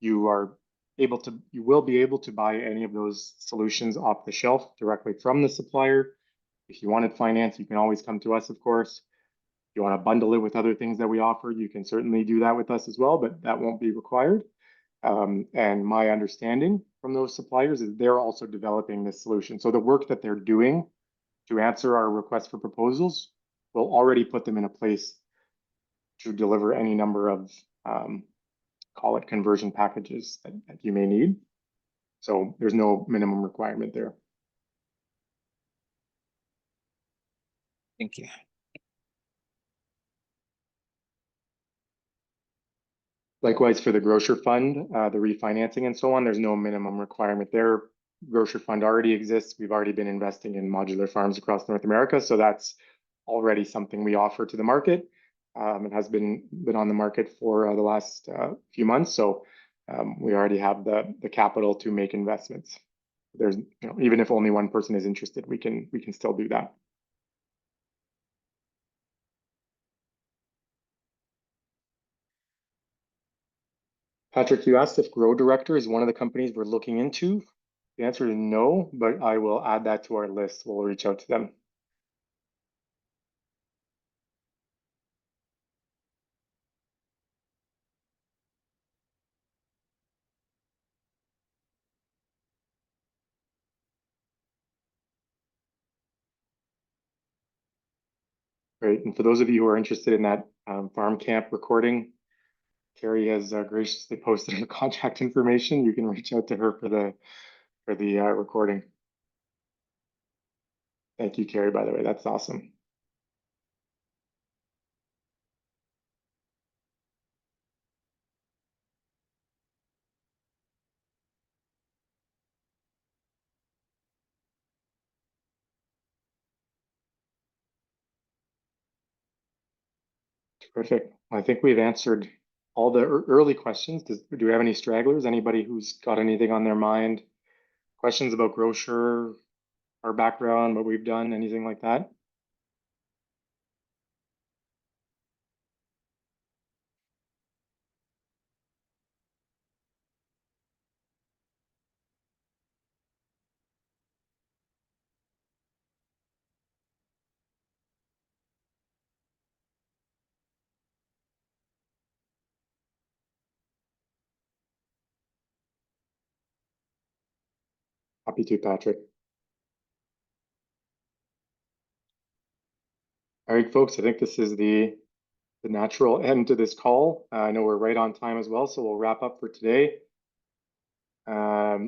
you will be able to buy any of those solutions off the shelf directly from the supplier. If you wanted finance, you can always come to us, of course. If you want to bundle it with other things that we offer, you can certainly do that with us as well, but that won't be required. And my understanding from those suppliers is they're also developing this solution. So the work that they're doing to answer our request for proposals will already put them in a place to deliver any number of, call it conversion packages that you may need. So there's no minimum requirement there. Thank you. Likewise for the Growcer fund, the refinancing and so on, there's no minimum requirement there. Growcer fund already exists. We've already been investing in modular farms across North America. So that's already something we offer to the market. It has been on the market for the last few months. So we already have the capital to make investments. There's, even if only one person is interested, we can still do that. Patrick, you asked if Grow Director is one of the companies we're looking into. The answer is no, but I will add that to our list. We'll reach out to them. Great. And for those of you who are interested in that farm camp recording, Carrie has graciously posted her contact information. You can reach out to her for the recording. Thank you, Carrie, by the way. That's awesome. Terrific. I think we've answered all the early questions. Do we have any stragglers? Anybody who's got anything on their mind? Questions about Growcer, our background, what we've done, anything like that? Happy to, Patrick. All right, folks, I think this is the natural end to this call. I know we're right on time as well, so we'll wrap up for today. Are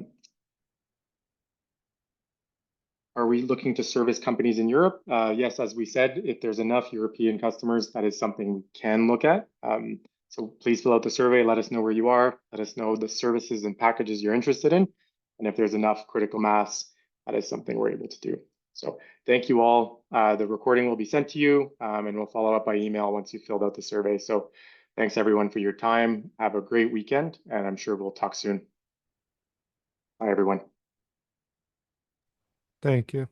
we looking to service companies in Europe? Yes, as we said, if there's enough European customers, that is something we can look at. So please fill out the survey, let us know where you are, let us know the services and packages you're interested in. And if there's enough critical mass, that is something we're able to do. So thank you all. The recording will be sent to you and we'll follow up by email once you filled out the survey. So thanks everyone for your time. Have a great weekend, and I'm sure we'll talk soon. Bye, everyone. Thank you.